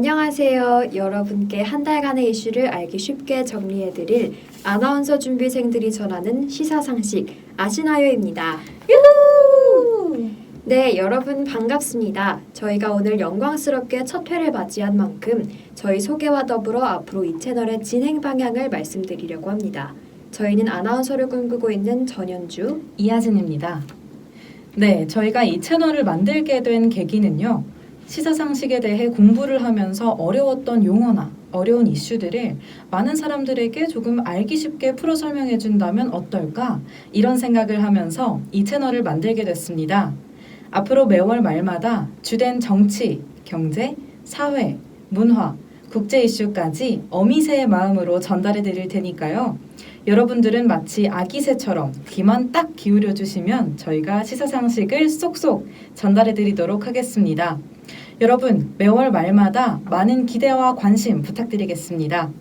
안녕하세요. 여러분께 한 달간의 이슈를 알기 쉽게 정리해드릴 아나운서 준비생들이 전하는 시사상식 아시나요입니다. 유후! 네, 여러분 반갑습니다. 저희가 오늘 영광스럽게 첫 회를 맞이한 만큼 저희 소개와 더불어 앞으로 이 채널의 진행 방향을 말씀드리려고 합니다. 저희는 아나운서를 꿈꾸고 있는 전현주, 이하진입니다. 네, 저희가 이 채널을 만들게 된 계기는요. 시사상식에 대해 공부를 하면서 어려웠던 용어나 어려운 이슈들을 많은 사람들에게 조금 알기 쉽게 풀어 설명해 준다면 어떨까? 이런 생각을 하면서 이 채널을 만들게 됐습니다. 앞으로 매월 말마다 주된 정치, 경제, 사회, 문화, 국제 이슈까지 어미새의 마음으로 전달해 드릴 테니까요. 여러분들은 마치 아기 새처럼 귀만 딱 기울여 주시면 저희가 시사상식을 쏙쏙 전달해 드리도록 하겠습니다. 여러분, 매월 말마다 많은 기대와 관심 부탁드리겠습니다.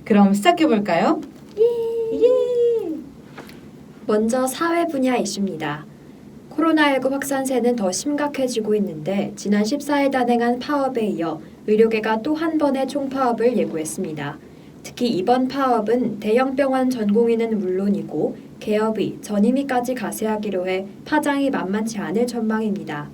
그럼 시작해 볼까요? 예! 먼저 사회 분야 이슈입니다. 코로나19 확산세는 더 심각해지고 있는데 지난 14일 단행한 파업에 이어 의료계가 또 한 번의 총파업을 예고했습니다. 특히 이번 파업은 대형 병원 전공의는 물론이고 개업의, 전임의까지 가세하기로 해 파장이 만만치 않을 전망입니다.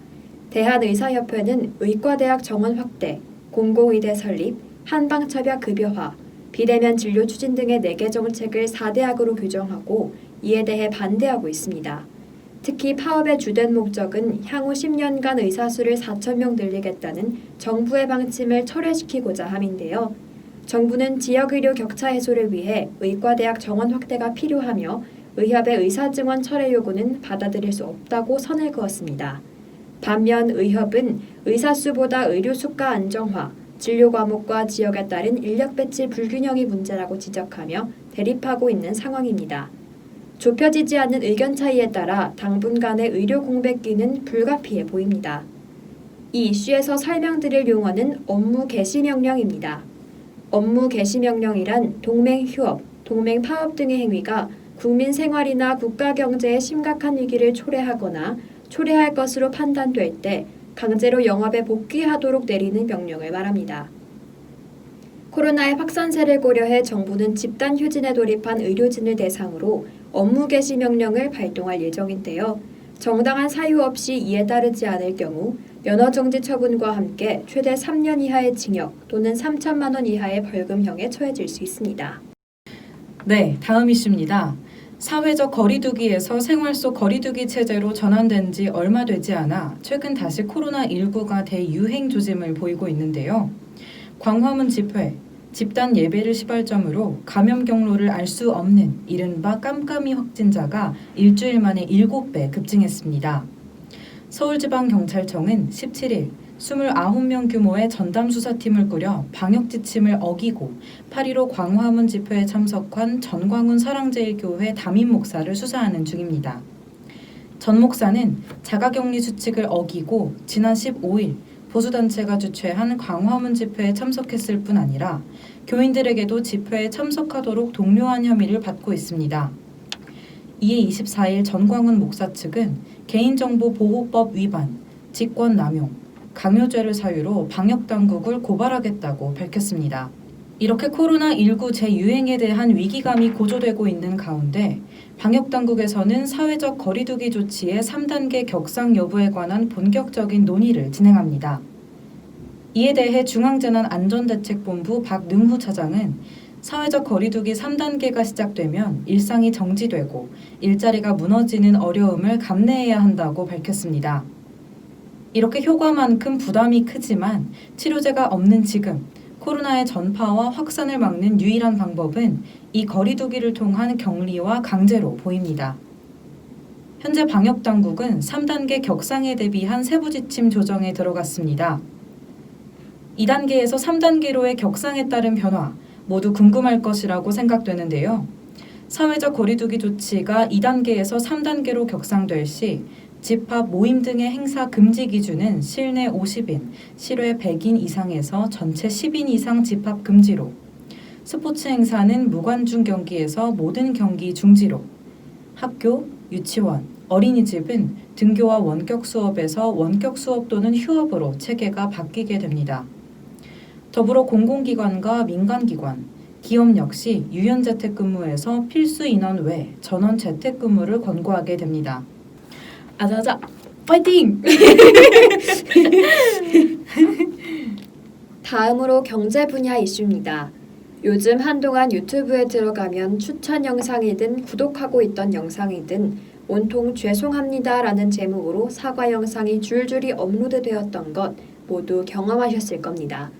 대한의사협회는 의과대학 정원 확대, 공공의대 설립, 한방차별 급여화, 비대면 진료 추진 등의 4개 정책을 4대학으로 규정하고 이에 대해 반대하고 있습니다. 특히 파업의 주된 목적은 향후 10년간 의사수를 4,000명 늘리겠다는 정부의 방침을 철회시키고자 함인데요. 정부는 지역의료 격차 해소를 위해 의과대학 정원 확대가 필요하며 의협의 의사증원 철회 요구는 받아들일 수 없다고 선을 그었습니다. 반면 의협은 의사수보다 의료 수가 안정화, 진료 과목과 지역에 따른 인력 배치 불균형이 문제라고 지적하며 대립하고 있는 상황입니다. 좁혀지지 않는 의견 차이에 따라 당분간의 의료 공백기는 불가피해 보입니다. 이 이슈에서 설명드릴 용어는 업무 개시 명령입니다. 업무 개시 명령이란 동맹 휴업, 동맹 파업 등의 행위가 국민 생활이나 국가 경제에 심각한 위기를 초래하거나 초래할 것으로 판단될 때 강제로 영업에 복귀하도록 내리는 명령을 말합니다. 코로나의 확산세를 고려해 정부는 집단 휴진에 돌입한 의료진을 대상으로 업무 개시 명령을 발동할 예정인데요. 정당한 사유 없이 이에 따르지 않을 경우 면허정지 처분과 함께 최대 3년 이하의 징역 또는 3천만 원 이하의 벌금형에 처해질 수 있습니다. 네, 다음 이슈입니다. 사회적 거리두기에서 생활 속 거리두기 체제로 전환된 지 얼마 되지 않아 최근 다시 코로나19가 대유행 조짐을 보이고 있는데요. 광화문 집회, 집단 예배를 시발점으로 감염 경로를 알 수 없는 이른바 깜깜이 확진자가 일주일 만에 7배 급증했습니다. 서울지방경찰청은 17일 29명 규모의 전담수사팀을 꾸려 방역 지침을 어기고 8.15 광화문 집회에 참석한 전광훈 사랑제일교회 담임 목사를 수사하는 중입니다. 전 목사는 자가격리 수칙을 어기고 지난 15일 보수단체가 주최한 광화문 집회에 참석했을 뿐 아니라 교인들에게도 집회에 참석하도록 독려한 혐의를 받고 있습니다. 이에 24일 전광훈 목사 측은 개인정보보호법 위반, 직권남용, 강요죄를 사유로 방역당국을 고발하겠다고 밝혔습니다. 이렇게 코로나19 재유행에 대한 위기감이 고조되고 있는 가운데 방역당국에서는 사회적 거리두기 조치의 3단계 격상 여부에 관한 본격적인 논의를 진행합니다. 이에 대해 중앙재난안전대책본부 박능후 차장은 사회적 거리두기 3단계가 시작되면 일상이 정지되고 일자리가 무너지는 어려움을 감내해야 한다고 밝혔습니다. 이렇게 효과만큼 부담이 크지만 치료제가 없는 지금 코로나의 전파와 확산을 막는 유일한 방법은 이 거리두기를 통한 격리와 강제로 보입니다. 현재 방역당국은 3단계 격상에 대비한 세부 지침 조정에 들어갔습니다. 2단계에서 3단계로의 격상에 따른 변화 모두 궁금할 것이라고 생각되는데요. 사회적 거리두기 조치가 2단계에서 3단계로 격상될 시 집합, 모임 등의 행사 금지 기준은 실내 50인, 실외 100인 이상에서 전체 10인 이상 집합 금지로, 스포츠 행사는 무관중 경기에서 모든 경기 중지로, 학교, 유치원, 어린이집은 등교와 원격 수업에서 원격 수업 또는 휴업으로 체계가 바뀌게 됩니다. 더불어 공공기관과 민간기관, 기업 역시 유연 재택근무에서 필수 인원 외 전원 재택근무를 권고하게 됩니다. 아자아자 파이팅! 다음으로 경제 분야 이슈입니다. 요즘 한동안 유튜브에 들어가면 추천 영상이든 구독하고 있던 영상이든 온통 죄송합니다라는 제목으로 사과 영상이 줄줄이 업로드되었던 것 모두 경험하셨을 겁니다.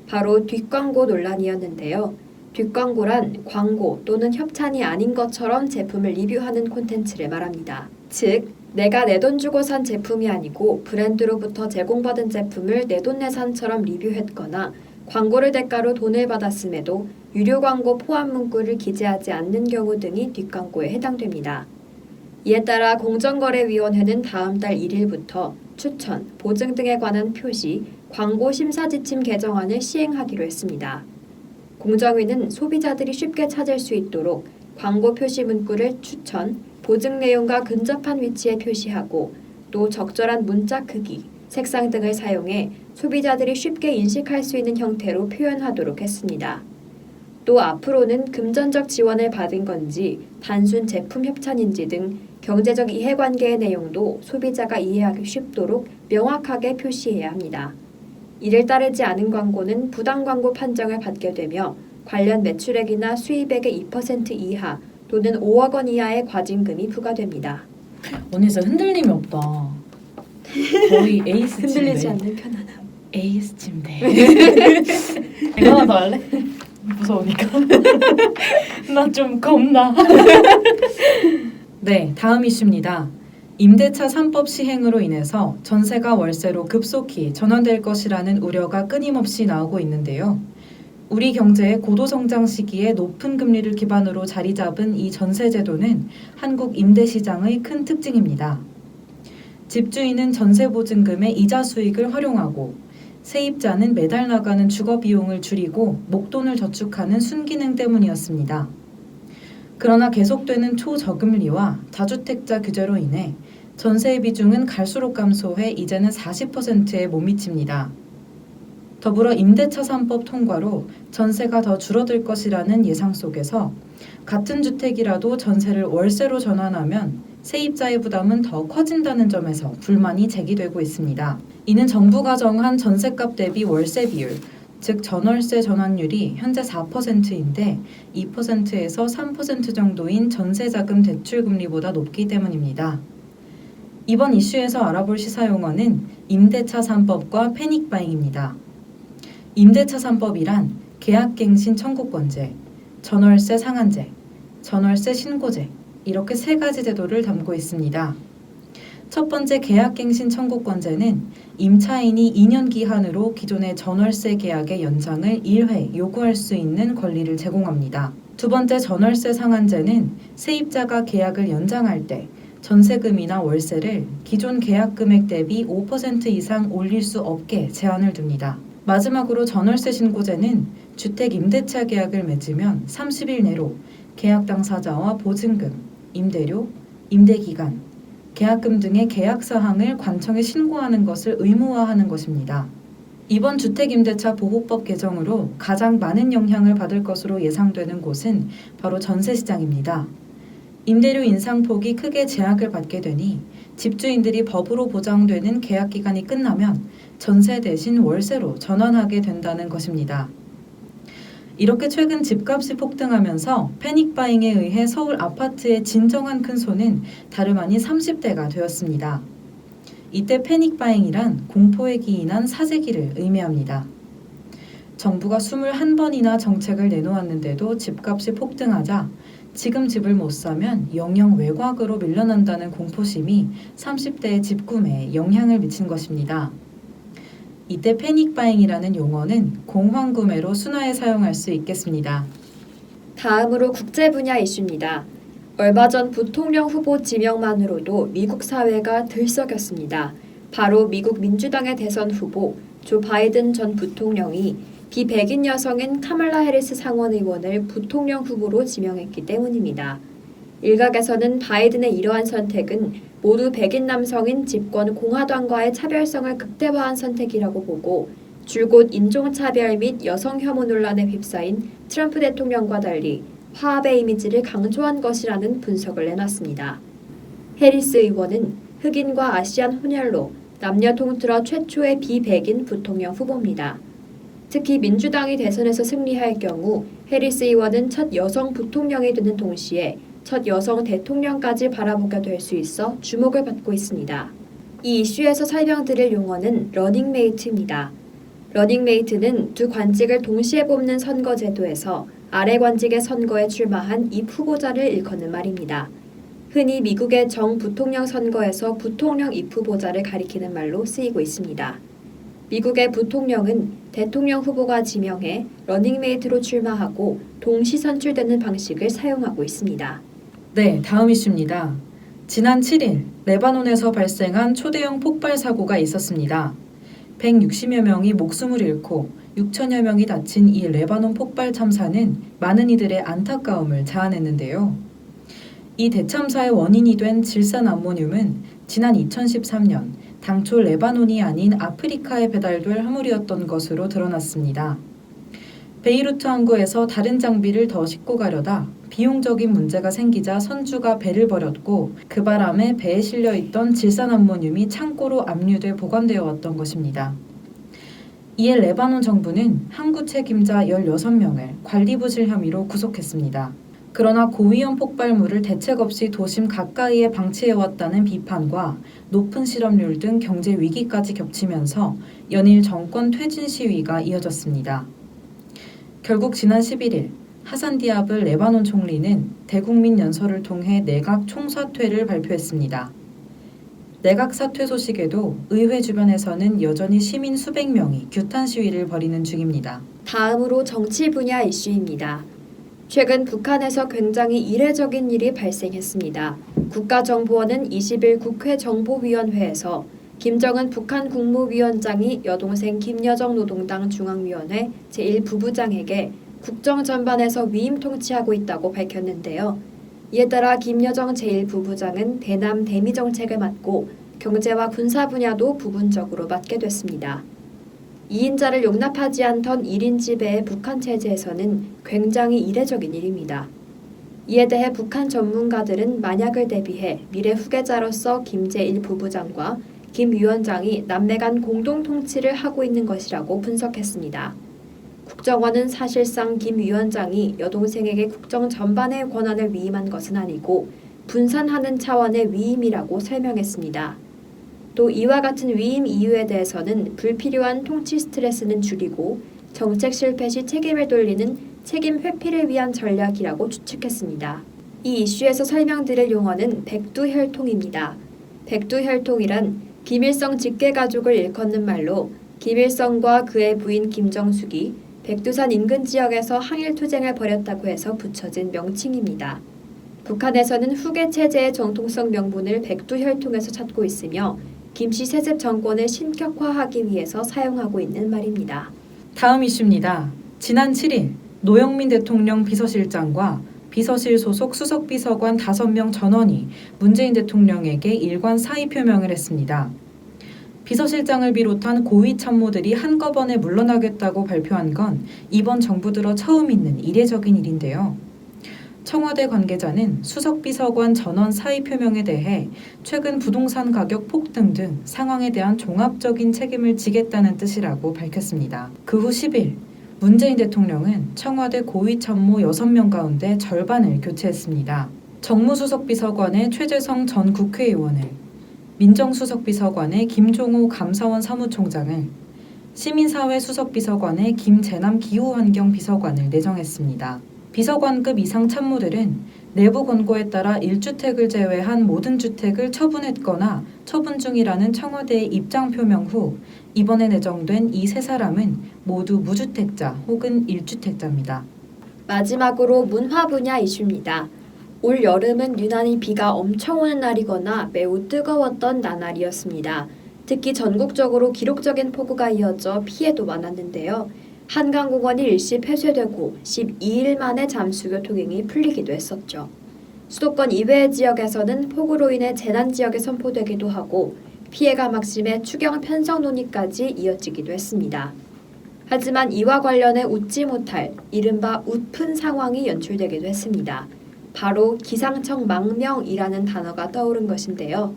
바로 뒷광고 논란이었는데요. 뒷광고란 광고 또는 협찬이 아닌 것처럼 제품을 리뷰하는 콘텐츠를 말합니다. 즉, 내가 내 돈 주고 산 제품이 아니고 브랜드로부터 제공받은 제품을 내돈내산처럼 리뷰했거나 광고를 대가로 돈을 받았음에도 유료 광고 포함 문구를 기재하지 않는 경우 등이 뒷광고에 해당됩니다. 이에 따라 공정거래위원회는 다음 달 1일부터 추천, 보증 등에 관한 표시, 광고 심사 지침 개정안을 시행하기로 했습니다. 공정위는 소비자들이 쉽게 찾을 수 있도록 광고 표시 문구를 추천, 보증 내용과 근접한 위치에 표시하고 또 적절한 문자 크기, 색상 등을 사용해 소비자들이 쉽게 인식할 수 있는 형태로 표현하도록 했습니다. 또 앞으로는 금전적 지원을 받은 건지 단순 제품 협찬인지 등 경제적 이해관계의 내용도 소비자가 이해하기 쉽도록 명확하게 표시해야 합니다. 이를 따르지 않은 광고는 부당 광고 판정을 받게 되며 관련 매출액이나 수입액의 2% 이하 또는 5억 원 이하의 과징금이 부과됩니다. 언니 진짜 흔들림이 없다. 거의 에이스 침대. 흔들리지 않는 편안함. 에이스 침대. 이거 하나 더 할래? 무서우니까. 나 좀 겁나. 네, 다음 이슈입니다. 임대차 3법 시행으로 인해서 전세가 월세로 급속히 전환될 것이라는 우려가 끊임없이 나오고 있는데요. 우리 경제의 고도 성장 시기에 높은 금리를 기반으로 자리 잡은 이 전세 제도는 한국 임대 시장의 큰 특징입니다. 집주인은 전세 보증금의 이자 수익을 활용하고 세입자는 매달 나가는 주거 비용을 줄이고 목돈을 저축하는 순기능 때문이었습니다. 그러나 계속되는 초저금리와 다주택자 규제로 인해 전세의 비중은 갈수록 감소해 이제는 40%에 못 미칩니다. 더불어 임대차 3법 통과로 전세가 더 줄어들 것이라는 예상 속에서 같은 주택이라도 전세를 월세로 전환하면 세입자의 부담은 더 커진다는 점에서 불만이 제기되고 있습니다. 이는 정부가 정한 전세값 대비 월세 비율, 즉 전월세 전환율이 현재 4%인데 2%에서 3% 정도인 전세자금 대출금리보다 높기 때문입니다. 이번 이슈에서 알아볼 시사용어는 임대차 3법과 패닉바잉입니다. 임대차 3법이란 계약갱신 청구권제, 전월세 상한제, 전월세 신고제 이렇게 세 가지 제도를 담고 있습니다. 첫 번째 계약갱신 청구권제는 임차인이 2년 기한으로 기존의 전월세 계약의 연장을 1회 요구할 수 있는 권리를 제공합니다. 두 번째 전월세 상한제는 세입자가 계약을 연장할 때 전세금이나 월세를 기존 계약 금액 대비 5% 이상 올릴 수 없게 제한을 둡니다. 마지막으로 전월세 신고제는 주택 임대차 계약을 맺으면 30일 내로 계약 당사자와 보증금, 임대료, 임대기간, 계약금 등의 계약 사항을 관청에 신고하는 것을 의무화하는 것입니다. 이번 주택임대차 보호법 개정으로 가장 많은 영향을 받을 것으로 예상되는 곳은 바로 전세시장입니다. 임대료 인상폭이 크게 제약을 받게 되니 집주인들이 법으로 보장되는 계약 기간이 끝나면 전세 대신 월세로 전환하게 된다는 것입니다. 이렇게 최근 집값이 폭등하면서 패닉바잉에 의해 서울 아파트의 진정한 큰손은 다름 아닌 30대가 되었습니다. 이때 패닉바잉이란 공포에 기인한 사재기를 의미합니다. 정부가 21번이나 정책을 내놓았는데도 집값이 폭등하자 지금 집을 못 사면 영영 외곽으로 밀려난다는 공포심이 30대의 집 구매에 영향을 미친 것입니다. 이때 패닉바잉이라는 용어는 공황구매로 순화해 사용할 수 있겠습니다. 다음으로 국제 분야 이슈입니다. 얼마 전 부통령 후보 지명만으로도 미국 사회가 들썩였습니다. 바로 미국 민주당의 대선 후보 조 바이든 전 부통령이 비백인 여성인 카말라 해리스 상원 의원을 부통령 후보로 지명했기 때문입니다. 일각에서는 바이든의 이러한 선택은 모두 백인 남성인 집권 공화당과의 차별성을 극대화한 선택이라고 보고 줄곧 인종차별 및 여성 혐오 논란에 휩싸인 트럼프 대통령과 달리 화합의 이미지를 강조한 것이라는 분석을 내놨습니다. 해리스 의원은 흑인과 아시안 혼혈로 남녀 통틀어 최초의 비백인 부통령 후보입니다. 특히 민주당이 대선에서 승리할 경우 해리스 의원은 첫 여성 부통령이 되는 동시에 첫 여성 대통령까지 바라보게 될 수 있어 주목을 받고 있습니다. 이 이슈에서 설명드릴 용어는 러닝메이트입니다. 러닝메이트는 두 관직을 동시에 뽑는 선거제도에서 아래 관직의 선거에 출마한 이 후보자를 일컫는 말입니다. 흔히 미국의 정부통령 선거에서 부통령 입 후보자를 가리키는 말로 쓰이고 있습니다. 미국의 부통령은 대통령 후보가 지명해 러닝메이트로 출마하고 동시 선출되는 방식을 사용하고 있습니다. 네, 다음 이슈입니다. 지난 7일 레바논에서 발생한 초대형 폭발 사고가 있었습니다. 160여 명이 목숨을 잃고 6천여 명이 다친 이 레바논 폭발 참사는 많은 이들의 안타까움을 자아냈는데요. 이 대참사의 원인이 된 질산 암모늄은 지난 2013년 당초 레바논이 아닌 아프리카에 배달될 화물이었던 것으로 드러났습니다. 베이루트 항구에서 다른 장비를 더 싣고 가려다 비용적인 문제가 생기자 선주가 배를 버렸고 그 바람에 배에 실려 있던 질산 암모늄이 창고로 압류돼 보관되어 왔던 것입니다. 이에 레바논 정부는 항구 책임자 16명을 관리부실 혐의로 구속했습니다. 그러나 고위험 폭발물을 대책 없이 도심 가까이에 방치해왔다는 비판과 높은 실업률 등 경제 위기까지 겹치면서 연일 정권 퇴진 시위가 이어졌습니다. 결국 지난 11일 하산 디압 레바논 총리는 대국민 연설을 통해 내각 총사퇴를 발표했습니다. 내각 사퇴 소식에도 의회 주변에서는 여전히 시민 수백 명이 규탄 시위를 벌이는 중입니다. 다음으로 정치 분야 이슈입니다. 최근 북한에서 굉장히 이례적인 일이 발생했습니다. 국가정보원은 20일 국회 정보위원회에서 김정은 북한 국무위원장이 여동생 김여정 노동당 중앙위원회 제1부부장에게 국정 전반에서 위임 통치하고 있다고 밝혔는데요. 이에 따라 김여정 제1부부장은 대남 대미 정책을 맡고 경제와 군사 분야도 부분적으로 맡게 됐습니다. 2인자를 용납하지 않던 1인 지배의 북한 체제에서는 굉장히 이례적인 일입니다. 이에 대해 북한 전문가들은 만약을 대비해 미래 후계자로서 김 제1부부장과 김 위원장이 남매 간 공동 통치를 하고 있는 것이라고 분석했습니다. 국정원은 사실상 김 위원장이 여동생에게 국정 전반의 권한을 위임한 것은 아니고 분산하는 차원의 위임이라고 설명했습니다. 또 이와 같은 위임 이유에 대해서는 불필요한 통치 스트레스는 줄이고 정책 실패 시 책임을 돌리는 책임 회피를 위한 전략이라고 추측했습니다. 이 이슈에서 설명드릴 용어는 백두혈통입니다. 백두혈통이란 김일성 직계가족을 일컫는 말로 김일성과 그의 부인 김정숙이 백두산 인근 지역에서 항일투쟁을 벌였다고 해서 붙여진 명칭입니다. 북한에서는 후계 체제의 정통성 명분을 백두혈통에서 찾고 있으며 김씨 세습 정권을 신격화하기 위해서 사용하고 있는 말입니다. 다음 이슈입니다. 지난 7일 노영민 대통령 비서실장과 비서실 소속 수석비서관 5명 전원이 문재인 대통령에게 일관 사의 표명을 했습니다. 비서실장을 비롯한 고위 참모들이 한꺼번에 물러나겠다고 발표한 건 이번 정부 들어 처음 있는 이례적인 일인데요. 청와대 관계자는 수석비서관 전원 사의 표명에 대해 최근 부동산 가격 폭등 등 상황에 대한 종합적인 책임을 지겠다는 뜻이라고 밝혔습니다. 그 후 10일 문재인 대통령은 청와대 고위 참모 6명 가운데 절반을 교체했습니다. 정무수석비서관의 최재성 전 국회의원을, 민정수석비서관의 김종호 감사원 사무총장을, 시민사회 수석비서관의 김재남 기후환경비서관을 내정했습니다. 비서관급 이상 참모들은 내부 권고에 따라 1주택을 제외한 모든 주택을 처분했거나 처분 중이라는 청와대의 입장 표명 후 이번에 내정된 이 세 사람은 모두 무주택자 혹은 1주택자입니다. 마지막으로 문화 분야 이슈입니다. 올 여름은 유난히 비가 엄청 오는 날이거나 매우 뜨거웠던 나날이었습니다. 특히 전국적으로 기록적인 폭우가 이어져 피해도 많았는데요. 한강공원이 일시 폐쇄되고 12일 만에 잠수교 통행이 풀리기도 했었죠. 수도권 이외의 지역에서는 폭우로 인해 재난지역에 선포되기도 하고 피해가 막심해 추경 편성 논의까지 이어지기도 했습니다. 하지만 이와 관련해 웃지 못할 이른바 웃픈 상황이 연출되기도 했습니다. 바로 기상청 망명이라는 단어가 떠오른 것인데요.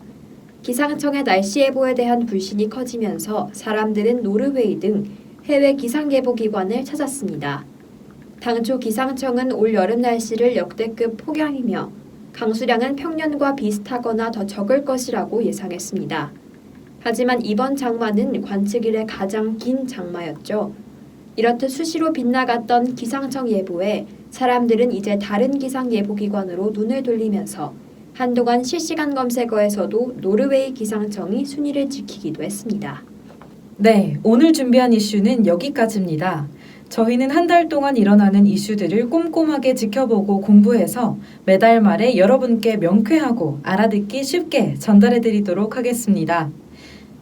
기상청의 날씨 예보에 대한 불신이 커지면서 사람들은 노르웨이 등 해외 기상예보기관을 찾았습니다. 당초 기상청은 올 여름 날씨를 역대급 폭염이며 강수량은 평년과 비슷하거나 더 적을 것이라고 예상했습니다. 하지만 이번 장마는 관측 이래 가장 긴 장마였죠. 이렇듯 수시로 빗나갔던 기상청 예보에 사람들은 이제 다른 기상예보기관으로 눈을 돌리면서 한동안 실시간 검색어에서도 노르웨이 기상청이 순위를 지키기도 했습니다. 네, 오늘 준비한 이슈는 여기까지입니다. 저희는 한 달 동안 일어나는 이슈들을 꼼꼼하게 지켜보고 공부해서 매달 말에 여러분께 명쾌하고 알아듣기 쉽게 전달해드리도록 하겠습니다.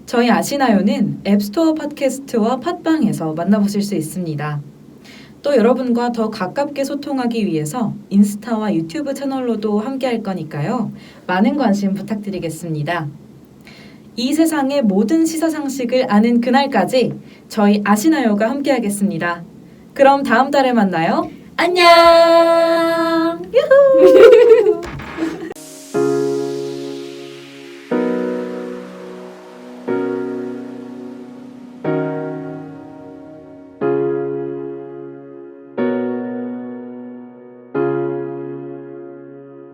저희 아시나요는 앱스토어 팟캐스트와 팟빵에서 만나보실 수 있습니다. 또 여러분과 더 가깝게 소통하기 위해서 인스타와 유튜브 채널로도 함께할 거니까요. 많은 관심 부탁드리겠습니다. 이 세상의 모든 시사상식을 아는 그날까지 저희 아시나요가 함께하겠습니다. 그럼 다음 달에 만나요. 안녕! 유후!